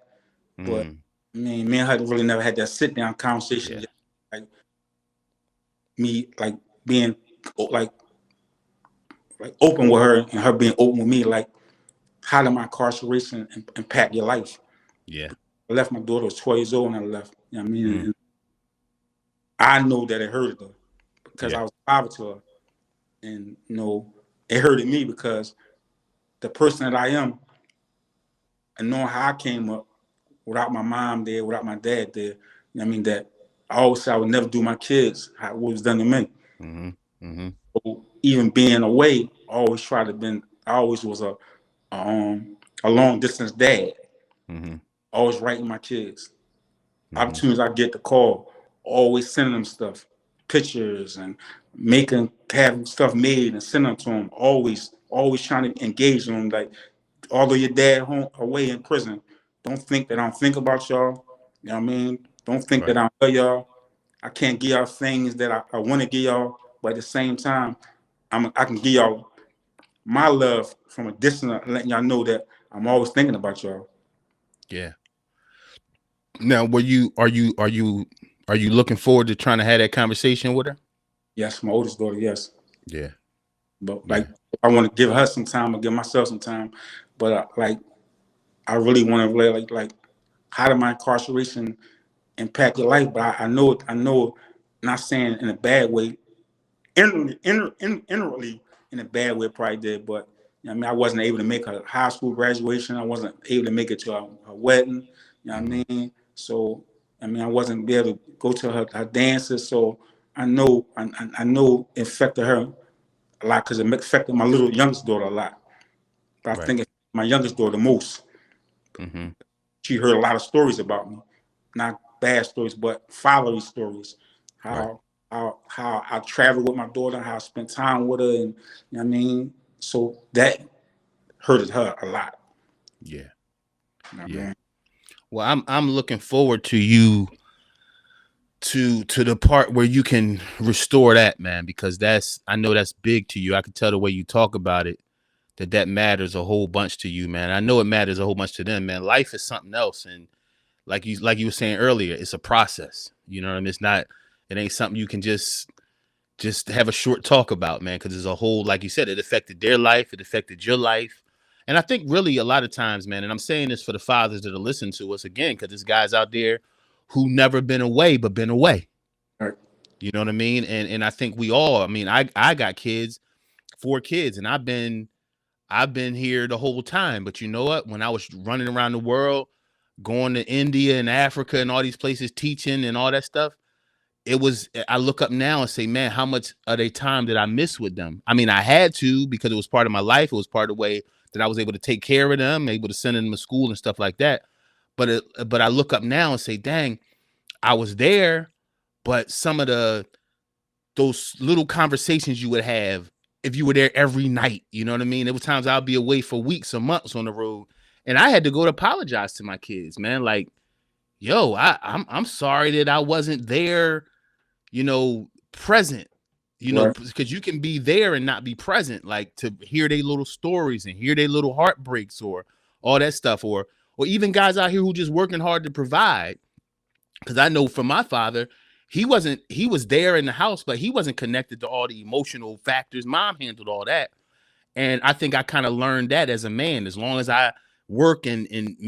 But Mm, I mean, me and her really never had that sit down conversation yeah. yet. Like me, like being like like open with her, and her being open with me. Like, how did my incarceration impact your life? Yeah. I left my daughter was 12 years old when I left. You know what I mean? Mm, And I know that it hurted her because yeah. I was a father to her, and it hurted me because the person that I am, and knowing how I came up without my mom there, without my dad there. You know what I mean? That I always said I would never do my kids what was done to me. Mm-hmm. Mm-hmm. So even being away, I always was a long distance dad, Mm-hmm. always writing my kids. Mm-hmm. Opportunities I get to call, always sending them stuff, pictures, and having stuff made and sending them to them. Always trying to engage them. Like, although your dad home away in prison, don't think that I don't think about y'all. You know what I mean? Don't think that Right. I don't love y'all. I can't give y'all things that I want to give y'all, but at the same time, I can give y'all my love from a distance, letting y'all know that I'm always thinking about y'all. Yeah. Now, are you looking forward to trying to have that conversation with her? Yes, my oldest daughter, yes. Yeah. But Yeah. like, I want to give her some time, or give myself some time. But like, I really want to like, how did my incarceration impact your life? But I know, not saying in a bad way, inwardly in a bad way, probably did. But I mean, I wasn't able to make a high school graduation. I wasn't able to make it to a wedding. You know what Mm-hmm. I mean? So I mean, I wasn't be able to go to her dances, so I know it affected her a lot because it affected my little youngest daughter a lot. But I Right. think it my youngest daughter the most. Mm-hmm. She heard a lot of stories about me, not bad stories, but fatherly stories. Right. How I traveled with my daughter, how I spent time with her, and you know what I mean. So that hurted her a lot. Yeah. You know what I Yeah. mean? Well, I'm looking forward to you to the part where you can restore that, man, because I know that's big to you. I can tell the way you talk about it that matters a whole bunch to you, man. I know it matters a whole bunch to them, man. Life is something else, and like you were saying earlier, it's a process. You know what I mean? It ain't something you can just have a short talk about, man, because there's a whole, like you said, it affected their life, it affected your life. And I think really a lot of times, man, and I'm saying this for the fathers that are listening to us again, because there's guys out there who never been away but been away. Right. You know what I mean? And I think we all, I mean, I got kids, 4 kids, and I've been here the whole time. But you know what? When I was running around the world, going to India and Africa and all these places teaching and all that stuff, I look up now and say, man, how much of their time did I miss with them? I mean, I had to, because it was part of my life. It was part of the way that I was able to take care of them, able to send them to school and stuff like that. But I look up now and say, dang, I was there, but some of those little conversations you would have if you were there every night, you know what I mean? There were times I'll be away for weeks or months on the road, and I had to go to apologize to my kids, man. Like, yo, I'm sorry that I wasn't there, present, Right. because you can be there and not be present, like to hear their little stories and hear their little heartbreaks or all that stuff, or even guys out here who just working hard to provide. Because I know for my father, he was there in the house, but he wasn't connected to all the emotional factors. Mom handled all that. And I think I kind of learned that as a man. As long as I work and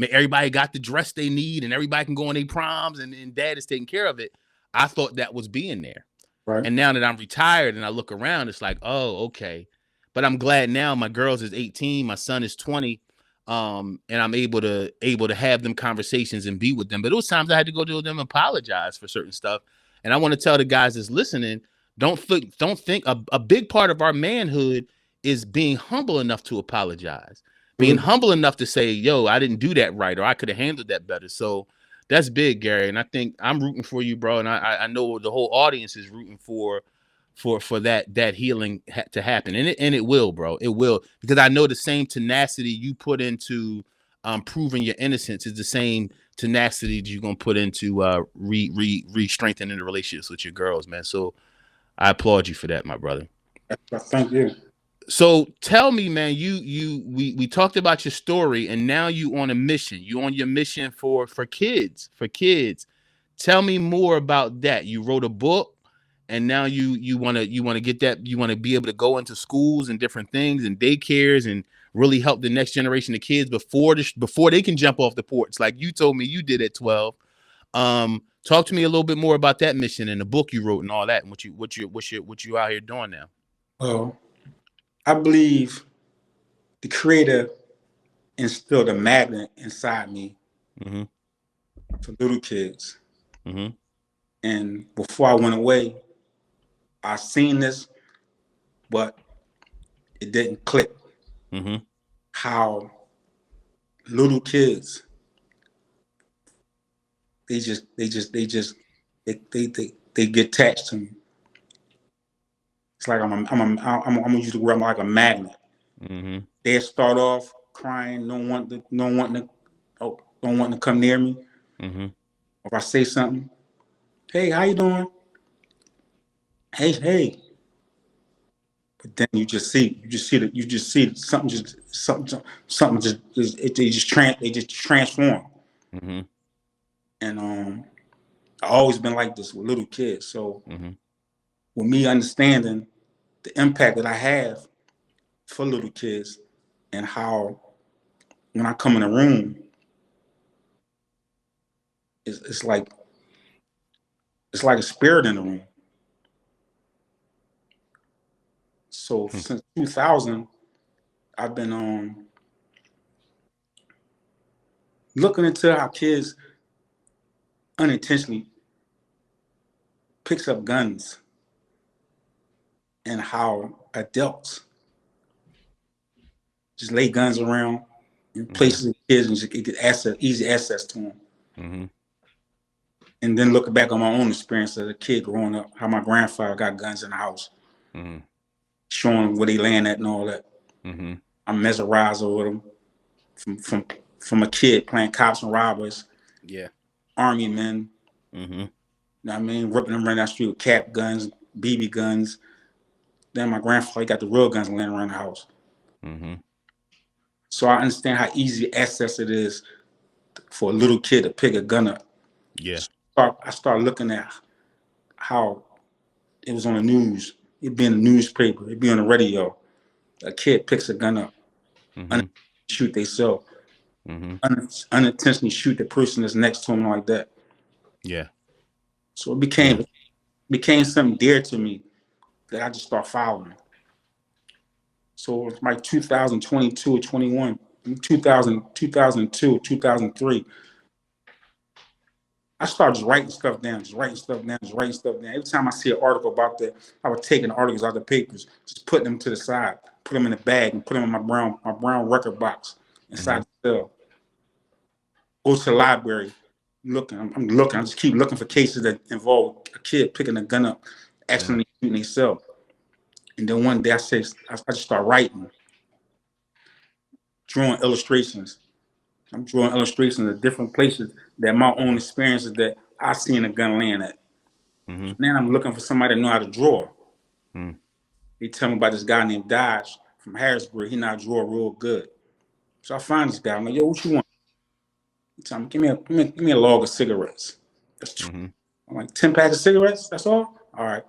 everybody got the dress they need and everybody can go on their proms and dad is taking care of it, I thought that was being there. Right. And now that I'm retired and I look around, it's like, oh, okay. But I'm glad now my girls is 18, my son is 20. And I'm able to have them conversations and be with them. But it was times I had to go to them and apologize for certain stuff. And I want to tell the guys that's listening, don't think a big part of our manhood is being humble enough to apologize, being humble enough to say, yo, I didn't do that right, or I could have handled that better. So that's big, Gary. And I think I'm rooting for you, bro. And I know the whole audience is rooting for that healing to happen, and it will, bro. It will, because I know the same tenacity you put into proving your innocence is the same tenacity that you're gonna put into re-strengthening the relationships with your girls, man. So I applaud you for that, my brother. Thank you. So tell me, man, we talked about your story, and now you on a mission. You on your mission for kids, Tell me more about that. You wrote a book, and now you want to get that. You want to be able to go into schools and different things and daycares and really help the next generation of kids before they can jump off the porch, like you told me you did at 12. Talk to me a little bit more about that mission and the book you wrote and all that, and what you out here doing now. Well, I believe the creator instilled a magnet inside me Mm-hmm. for little kids. Mm-hmm. And before I went away, I seen this, but it didn't click. Mm-hmm. How little kids, they get attached to me. It's like I'm gonna use the word, I'm like a magnet. Mm-hmm. They start off crying, don't want to come near me. Mm-hmm. If I say something, hey, how you doing? Hey. But then you just see something just they just transform. Mm-hmm. And I always been like this with little kids. So Mm-hmm. with me understanding the impact that I have for little kids and how when I come in a room, it's like a spirit in the room. So since 2000, I've been looking into how kids unintentionally picks up guns, and how adults just lay guns around in places of kids and just get easy access to them. Mm-hmm. And then looking back on my own experience as a kid growing up, how my grandfather got guns in the house, showing where they land at and all that. I'm mesmerized over them from a kid playing cops and robbers. Yeah. Army men. You know what I mean? Ripping them around that street with cap guns, BB guns. Then my grandfather got the real guns laying around the house. So I understand how easy access it is for a little kid to pick a gun up. Yeah. I started looking at how it was on the news. It'd be in the newspaper. It'd be on the radio. A kid picks a gun up, shoot themselves, unintentionally shoot the person that's next to him like that. Yeah. So it became something dear to me that I just started following. So it's like 2022 or 21, 2002, 2003. I started just writing stuff down. Every time I see an article about that, I would take the articles out of the papers, just put them to the side, put them in a bag, and put them in my brown record box inside the cell. Go to the library, looking. I'm looking. I just keep looking for cases that involve a kid picking a gun up, accidentally shooting themselves. And then one day I just start writing, drawing illustrations. I'm drawing illustrations of different places that my own experiences that I seen a gun land at. So then I'm looking for somebody to know how to draw. They tell me about this guy named Dodge from Harrisburg. He know how to draw real good. So I find this guy. I'm like, yo, what you want? He tell me, give me a log of cigarettes. That's I'm like, 10 packs of cigarettes? That's all? All right.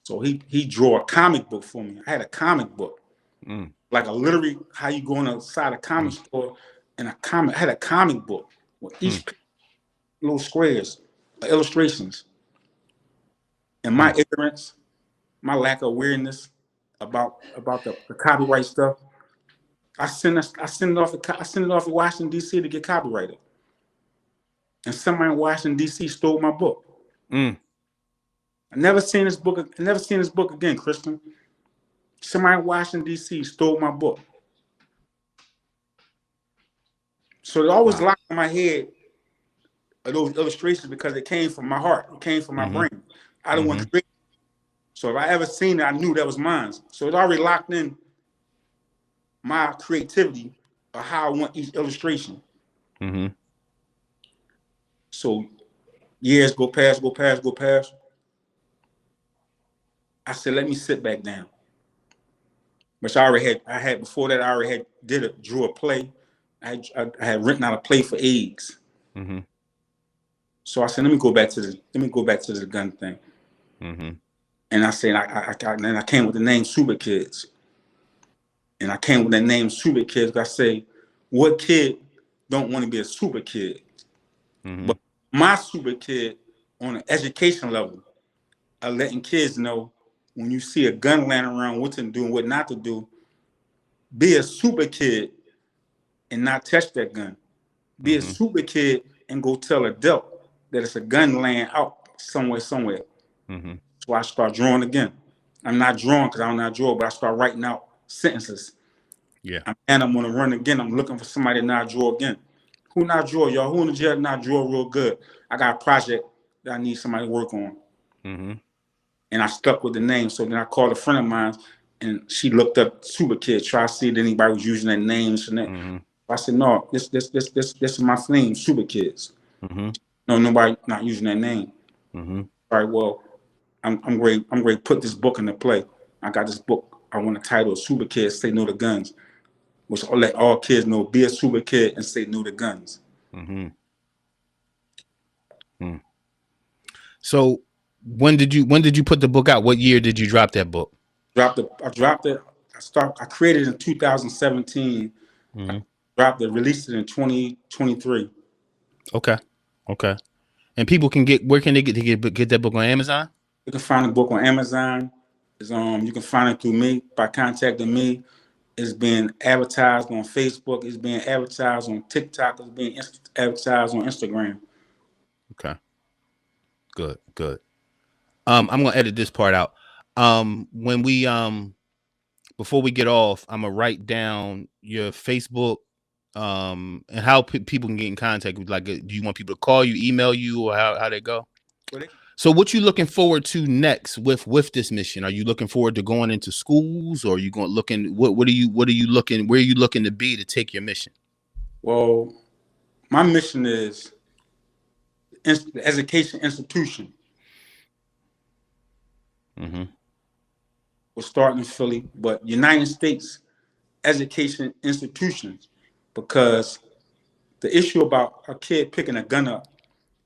So he drew a comic book for me. I had a comic book. Like a literally how you go inside a comic store and I had a comic book with each little squares, illustrations. And my ignorance, my lack of awareness about the copyright stuff, I send it off to Washington D.C. to get copyrighted. And somebody in Washington D.C. stole my book. I never seen this book again, Christian. Somebody in Washington D.C. stole my book. So it always locked in my head of those illustrations because it came from my heart. It came from my brain. I didn't want to create it. So if I ever seen it, I knew that was mine. So it already locked in my creativity of how I want each illustration. So years go past. I said, let me sit back down. Which I had before that. I already drew a play. I had written out a play for AIDS. So I said, let me go back to the gun thing. And I said, I came with the name Super Kids. And I came with that name Super Kids because I say, what kid don't want to be a super kid? But my super kid on an education level of letting kids know when you see a gun laying around, what to do and what not to do, be a super kid and not touch that gun. Be a super kid and go tell an adult that it's a gun laying out somewhere. So I start drawing again. I'm not drawing because I don't know how to draw, but I start writing out sentences. Yeah. And I'm going to run again. I'm looking for somebody to not draw again. Who not draw, y'all? Who in the jail not draw real good? I got a project that I need somebody to work on. And I stuck with the name. So then I called a friend of mine and she looked up Super Kid, try to see if anybody was using that name. I said, no, this is my name, Super Kids. No, nobody not using that name. All right, well, I'm ready to put this book into play. I got this book. I want to title Super Kids Say No to Guns, which will let all kids know, be a super kid and say no to guns. So when did you put the book out? What year did you drop that book? I dropped it. I created it in 2017. I dropped it, released it in 2023. Okay. And people where can they get that book on Amazon? You can find the book on Amazon. You can find it through me by contacting me. It's being advertised on Facebook. It's being advertised on TikTok. It's being advertised on Instagram. Okay. Good. Good. I'm gonna edit this part out. When we before we get off, I'm gonna write down your Facebook, and how people can get in contact with. Like, do you want people to call you, email you, or how they go? So, what you looking forward to next with this mission? Are you looking forward to going into schools, or are you going looking? What are you looking? Where are you looking to be to take your mission? Well, my mission is the education institution. Mm-hmm. We're starting in Philly, but United States education institutions, because the issue about a kid picking a gun up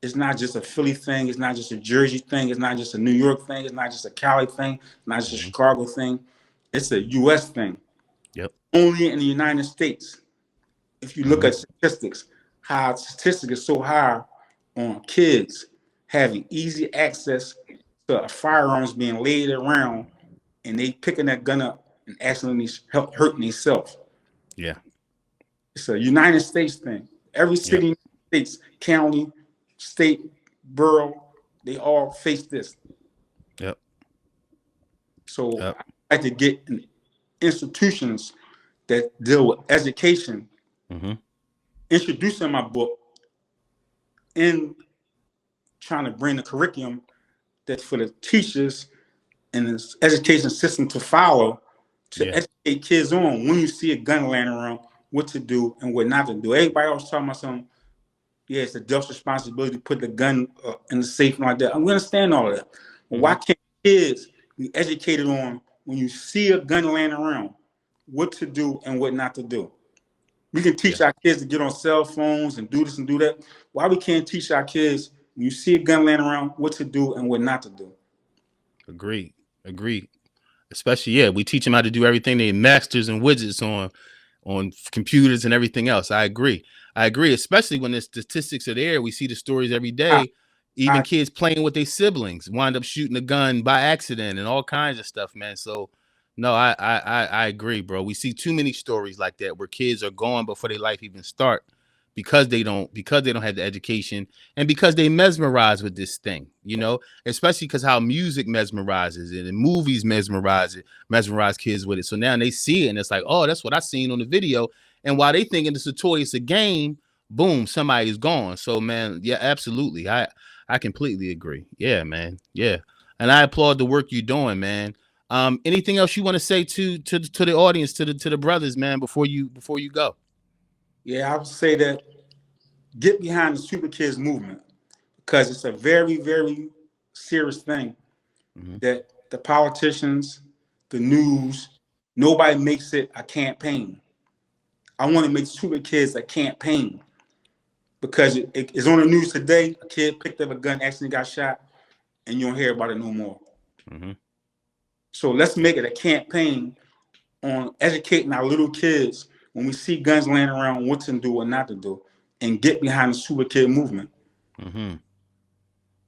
is not just a Philly thing. It's not just a Jersey thing. It's not just a New York thing. It's not just a Cali thing. It's not just a Chicago thing. It's a U.S. thing. Yep. Only in the United States, if you look at statistics, how statistics is so high on kids having easy access to firearms being laid around, and they picking that gun up and accidentally hurting themselves. Yeah. It's a United States thing. Every city, states, county, state, borough, they all face this. Yep. So I like to get institutions that deal with education, introducing my book, and trying to bring the curriculum that's for the teachers and the education system to follow, to educate kids on when you see a gun laying around, what to do and what not to do. Everybody always talking about something. Yeah, it's adult's responsibility to put the gun in the safe and like that. We understand all of that. But why can't kids be educated on when you see a gun laying around, what to do and what not to do? We can teach our kids to get on cell phones and do this and do that. Why we can't teach our kids when you see a gun laying around, what to do and what not to do? Agreed. Especially, we teach them how to do everything. They masters and widgets on computers and everything else. I agree, especially when the statistics are there. We see the stories every day. Even kids playing with their siblings wind up shooting a gun by accident and all kinds of stuff, man. So no, I agree, bro. We see too many stories like that where kids are gone before their life even start because they don't have the education, and because they mesmerize with this thing, especially because how music mesmerizes it and movies mesmerize kids with it. So now they see it and it's like, oh, that's what I seen on the video. And while they thinking it's a toy, it's a game, boom, somebody's gone. So man, yeah, absolutely. I completely agree. Yeah, man. Yeah. And I applaud the work you're doing, man. Anything else you want to say to the audience, to the brothers, man, before you go? Yeah, I would say that get behind the Super Kids movement, because it's a very, very serious thing that the politicians, the news, nobody makes it a campaign. I want to make Super Kids a campaign, because it's on the news today. A kid picked up a gun, accidentally got shot, and you don't hear about it no more. So let's make it a campaign on educating our little kids when we see guns laying around, what to do or not to do, and get behind the Super Kid movement.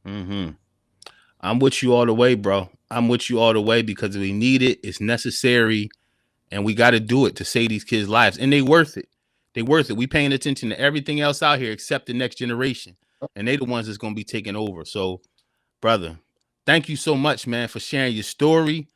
I'm with you all the way, bro. I'm with you all the way, because we need it. It's necessary, and we got to do it to save these kids' lives. And they worth it. We paying attention to everything else out here except the next generation, and they the ones that's gonna be taking over. So, brother, thank you so much, man, for sharing your story.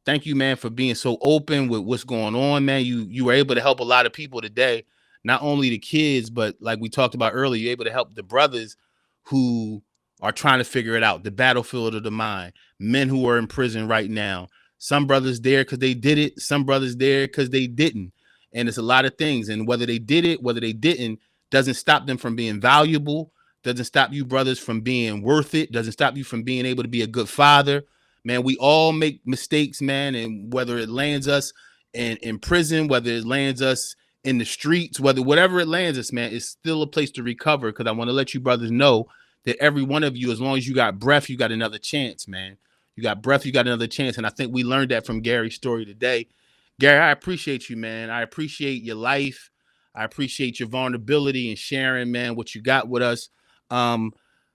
Thank you, man, for being so open with what's going on, man. You were able to help a lot of people today, not only the kids, but like we talked about earlier, you're able to help the brothers who are trying to figure it out, the battlefield of the mind, men who are in prison right now. Some brothers there because they did it, some brothers there because they didn't. And it's a lot of things. And whether they did it, whether they didn't, doesn't stop them from being valuable, doesn't stop you brothers from being worth it, doesn't stop you from being able to be a good father. Man, we all make mistakes, man, and whether it lands us in prison, whether it lands us in the streets, whatever it lands us, man, it's still a place to recover, because I want to let you brothers know that every one of you, as long as you got breath, you got another chance, man. You got breath, you got another chance. And I think we learned that from Gary's story today. Gary, I appreciate you, man. I appreciate your life. I appreciate your vulnerability and sharing, man, what you got with us.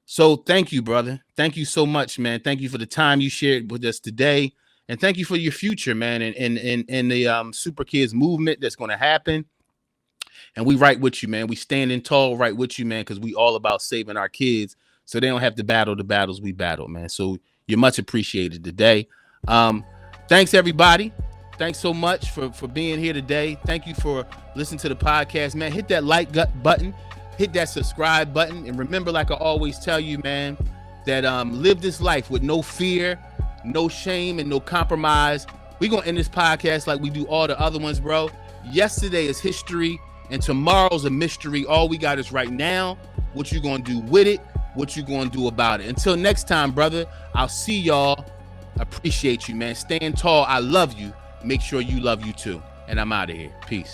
So thank you, brother. Thank you so much, man. Thank you for the time you shared with us today. And thank you for your future, man, and the Super Kids movement that's going to happen. And we right with you, man. We standing tall right with you, man, because we all about saving our kids so they don't have to battle the battles we battle, man. So you're much appreciated today. Thanks, everybody. Thanks so much for being here today. Thank you for listening to the podcast, man. Hit that like button. Hit that subscribe button. And remember, like I always tell you, man, that live this life with no fear, no shame, and no compromise. We're going to end this podcast like we do all the other ones, bro. Yesterday is history, and tomorrow's a mystery. All we got is right now. What you going to do with it? What you going to do about it? Until next time, brother, I'll see y'all. Appreciate you, man. Stand tall. I love you. Make sure you love you too. And I'm out of here. Peace.